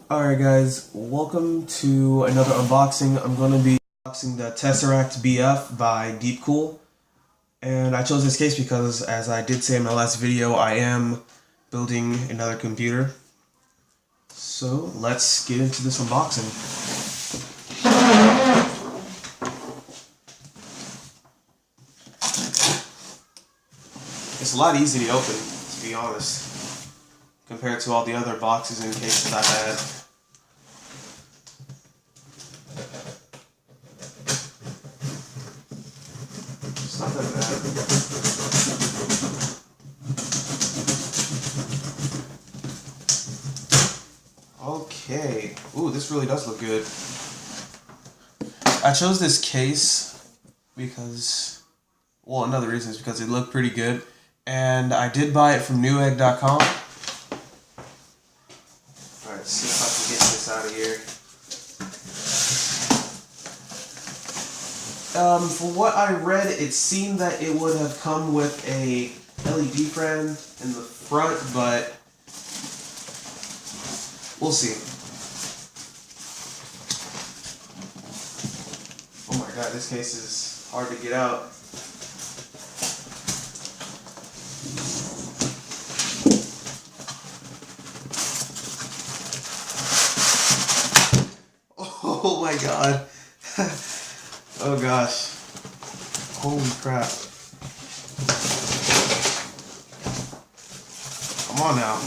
Alright guys, welcome to another unboxing. I'm going to be unboxing the Tesseract BF by Deepcool. And I chose this case because, as I did say in my last video, I am building another computer. So let's get into this unboxing. It's a lot easier to open, to be honest, compared to all the other boxes and cases I've had. It's not that bad. Okay. Ooh, this really does look good. I chose this case because, well, another reason is because it looked pretty good. And I did buy it from Newegg.com. Alright, see if I can get this out of here. From what I read, it seemed that it would have come with a LED fan in the front, but we'll see. Oh my god, this case is hard to get out. Oh my god. Oh gosh. Holy crap. Come on now.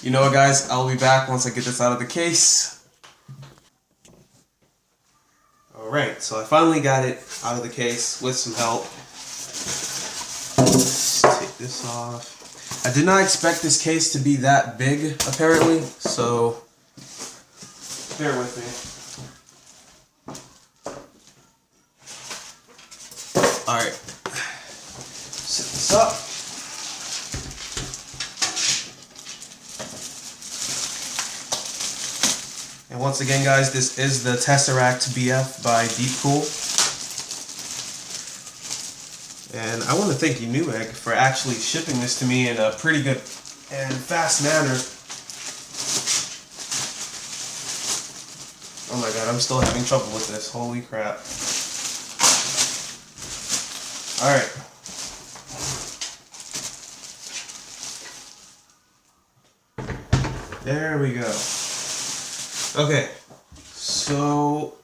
You know what, guys? I'll be back once I get this out of the case. Alright, so I finally got it out of the case with some help. Let's take this off. I did not expect this case to be that big, apparently, so bear with me. Alright, set this up. And once again, guys, this is the Tesseract BF by Deepcool. And I want to thank Newegg for actually shipping this to me in a pretty good and fast manner. Oh my god, I'm still having trouble with this. Holy crap. Alright. There we go. Okay, so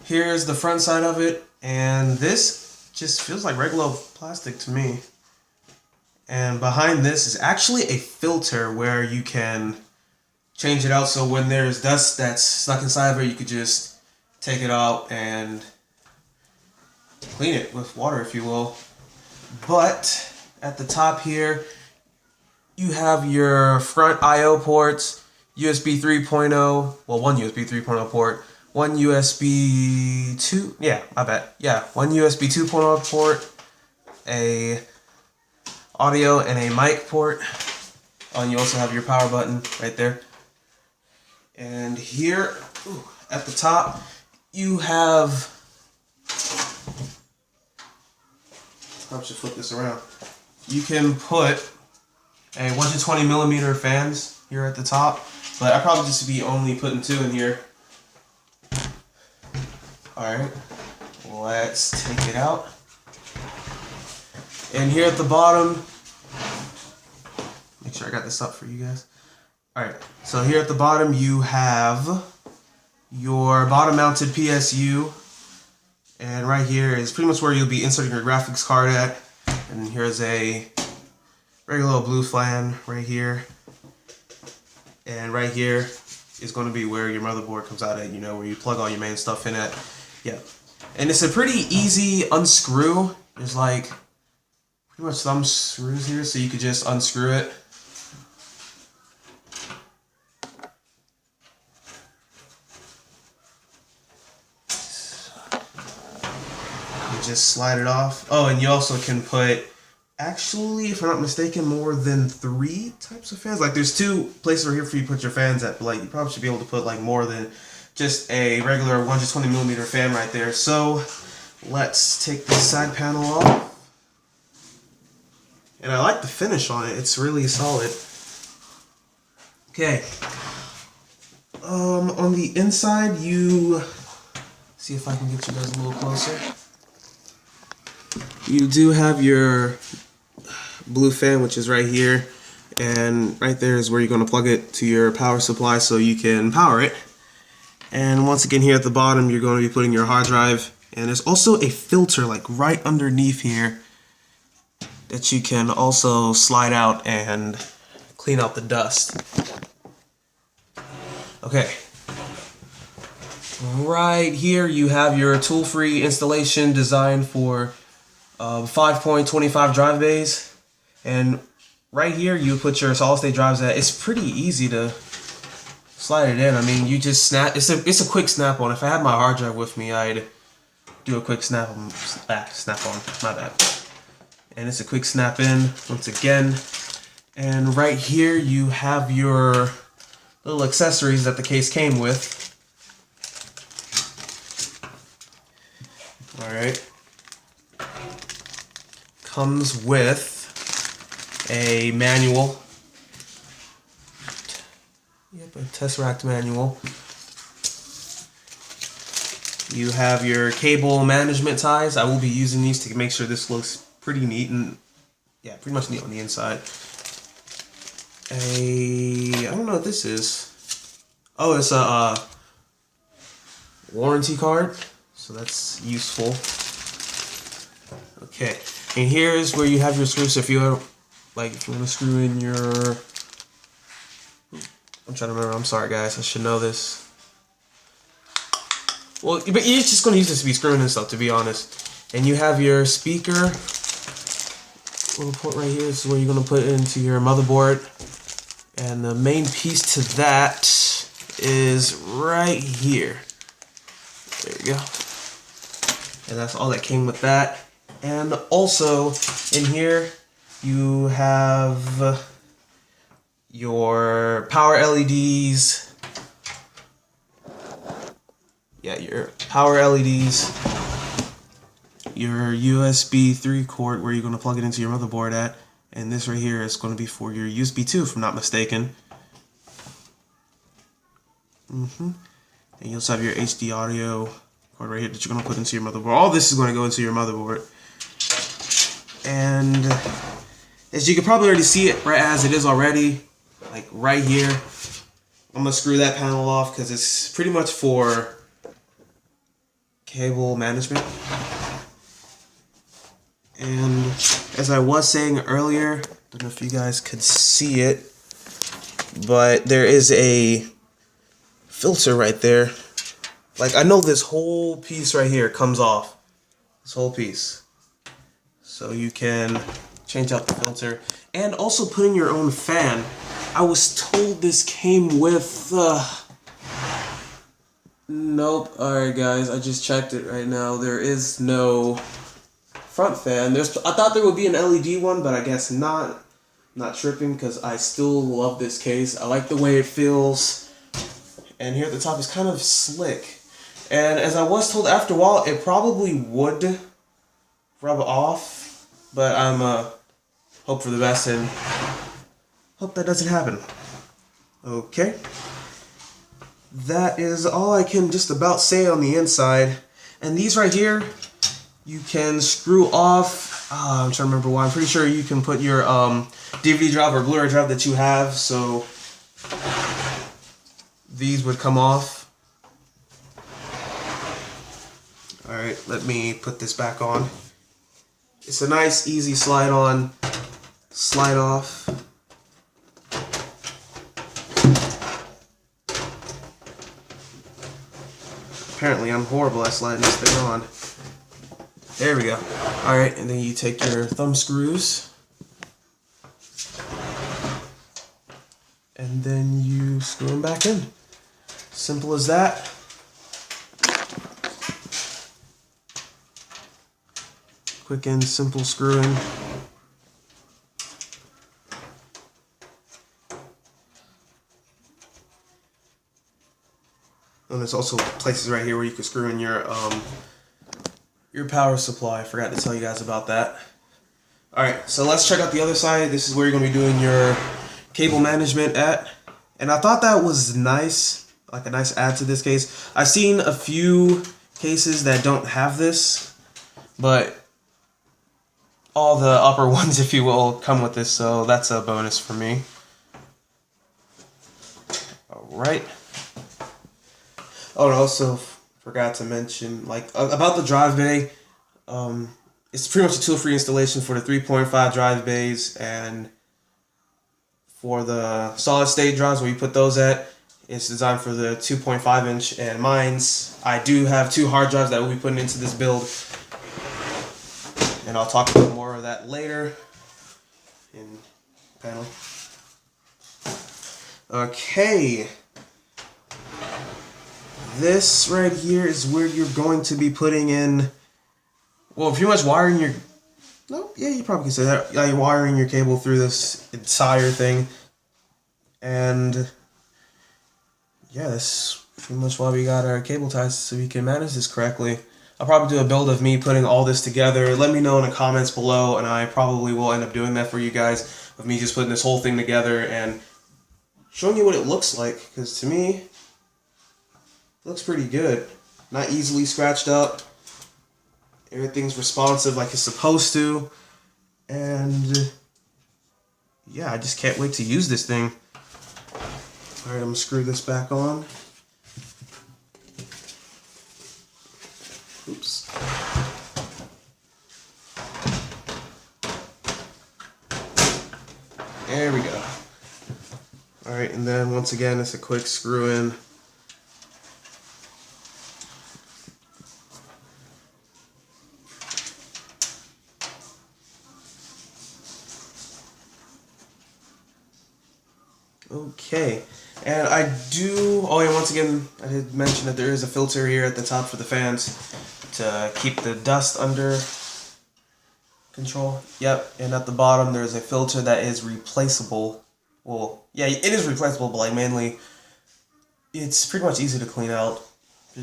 here's the front side of it, and this just feels like regular plastic to me. And behind this is actually a filter where you can change it out, so when there's dust that's stuck inside of it, you could just take it out and clean it with water, if you will. But at the top here, you have your front I/O ports, USB 3.0, well, one USB 3.0 port, one USB 2, one USB 2.0 port, a audio and a mic port. Oh, and you also have your power button right there. And here, at the top, you have, I should flip this around. You can put a 120mm fans here at the top. But I probably just be only putting 2 in here. Alright, let's take it out. And here at the bottom, make sure I got this up for you guys. Alright, so here at the bottom you have your bottom mounted PSU. And right here is pretty much where you'll be inserting your graphics card at. And here's a regular little blue fan right here. And right here is going to be where your motherboard comes out at, you know, where you plug all your main stuff in at. Yeah. And it's a pretty easy unscrew. There's like pretty much thumb screws here, so you could just unscrew it. You just slide it off. Oh, and you also can put, actually, if I'm not mistaken, more than 3 types of fans. Like, there's 2 places right here for you to put your fans at, but like, you probably should be able to put like more than just a regular 120mm fan right there. So let's take this side panel off. And I like the finish on it. It's really solid. Okay. On the inside, you see if I can get you guys a little closer. You do have your blue fan, which is right here, and right there is where you're going to plug it to your power supply so you can power it. And once again, here at the bottom, you're going to be putting your hard drive, and there's also a filter like right underneath here that you can also slide out and clean out the dust. Okay. Right here you have your tool-free installation designed for 5.25 drive bays, and right here you put your solid-state drives at. It's pretty easy to slide it in. I mean, you just snap. It's a quick snap on. If I had my hard drive with me, I'd do a quick snap on. My bad. And it's a quick snap in once again. And right here you have your little accessories that the case came with. Alright. Comes with a manual. Yep, a Tesseract manual. You have your cable management ties. I will be using these to make sure this looks pretty neat and, yeah, pretty much neat on the inside. I don't know what this is. Oh, it's a warranty card, so that's useful. Okay, and here's where you have your screws. So if you want to screw in your, I'm trying to remember. I'm sorry, guys. I should know this. Well, but you're just going to use this to be screwing and stuff, to be honest. And you have your speaker. Little port right here. This is where you're going to put it into your motherboard. And the main piece to that is right here. There you go. And that's all that came with that. And also in here you have your power LEDs. Yeah, your power LEDs. Your USB 3 cord where you're going to plug it into your motherboard at. And this right here is going to be for your USB 2, if I'm not mistaken. And you also have your HD audio cord right here that you're going to put into your motherboard. All this is going to go into your motherboard. And as you can probably already see it right as it is already, like right here, I'm going to screw that panel off because it's pretty much for cable management. And as I was saying earlier, don't know if you guys could see it, but there is a filter right there. Like, I know this whole piece right here comes off. This whole piece. So you can change out the filter. And also put in your own fan. I was told this came with... Nope. Alright guys, I just checked it right now. There is no front fan. I thought there would be an LED one, but I guess not. Not tripping because I still love this case. I like the way it feels. And here at the top is kind of slick. And as I was told, after a while it probably would rub off. But I'm hope for the best and hope that doesn't happen. Okay. That is all I can just about say on the inside. And these right here, you can screw off. I'm trying to remember why. I'm pretty sure you can put your DVD drive or Blu-ray drive that you have. So these would come off. Alright, let me put this back on. It's a nice, easy slide on, slide off. Apparently I'm horrible at sliding this thing on. There we go. Alright, and then you take your thumb screws. And then you screw them back in. Simple as that. Quick and simple screwing. And there's also places right here where you can screw in your power supply. I forgot to tell you guys about that. Alright, so let's check out the other side. This is where you're going to be doing your cable management at. And I thought that was nice, like a nice add to this case. I've seen a few cases that don't have this, but all the upper ones, if you will, come with this, so that's a bonus for me. Alright. Oh, and also forgot to mention, like, about the drive bay. It's pretty much a tool-free installation for the 3.5 drive bays, and for the solid-state drives where you put those at, it's designed for the 2.5 inch, and I do have 2 hard drives that we'll be putting into this build, and I'll talk about more of that later in panel. Okay. This right here is where you're going to be putting in, well, pretty much wiring your, no, yeah, you probably can say that. Yeah, you're wiring your cable through this entire thing. And yeah, that's pretty much why we got our cable ties, so we can manage this correctly. I'll probably do a build of me putting all this together. Let me know in the comments below, and I probably will end up doing that for you guys, of me just putting this whole thing together and showing you what it looks like, because to me, it looks pretty good. Not easily scratched up. Everything's responsive like it's supposed to. And yeah, I just can't wait to use this thing. Alright, I'm gonna screw this back on. Oops. There we go. Alright, and then once again, it's a quick screw in. Okay, and once again, I did mention that there is a filter here at the top for the fans to keep the dust under control. Yep, and at the bottom there's a filter that is replaceable. Well, yeah, it is replaceable, but like mainly, it's pretty much easy to clean out.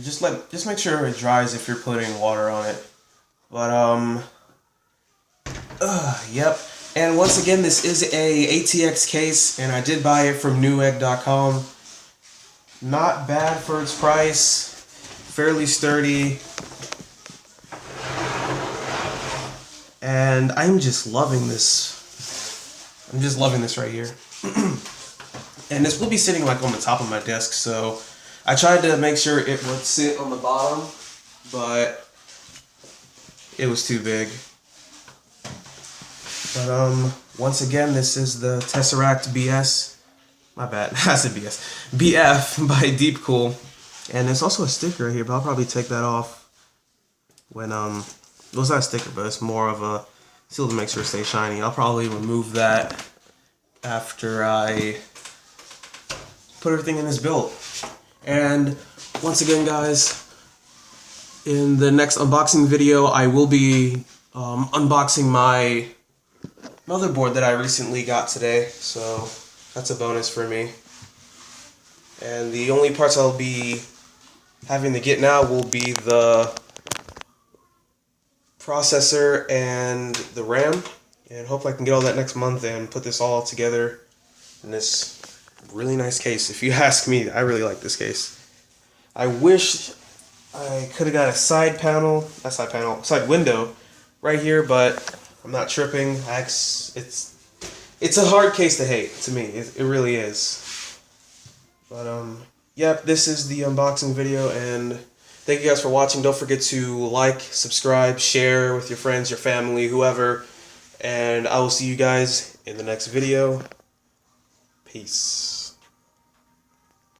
Just make sure it dries if you're putting water on it. But yep. And once again, this is a ATX case, and I did buy it from Newegg.com. Not bad for its price, fairly sturdy, and I'm just loving this. I'm just loving this right here. And this will be sitting like on the top of my desk, so I tried to make sure it would sit on the bottom, but it was too big. But once again, this is the Tesseract BS. My bad, I said BS. BF by Deepcool. And there's also a sticker right here, but I'll probably take that off when, well, it's not a sticker, but it's more of a seal to make sure it stays shiny. I'll probably remove that after I put everything in this build. And once again, guys, in the next unboxing video, I will be unboxing my motherboard that I recently got today, so that's a bonus for me. And the only parts I'll be having to get now will be the processor and the RAM, and hopefully I can get all that next month and put this all together in this really nice case. If you ask me, I really like this case. I wish I could have got a side window right here, but I'm not tripping. It's a hard case to hate, to me. It really is. But yep, this is the unboxing video, and thank you guys for watching. Don't forget to like, subscribe, share with your friends, your family, whoever, and I will see you guys in the next video. Peace.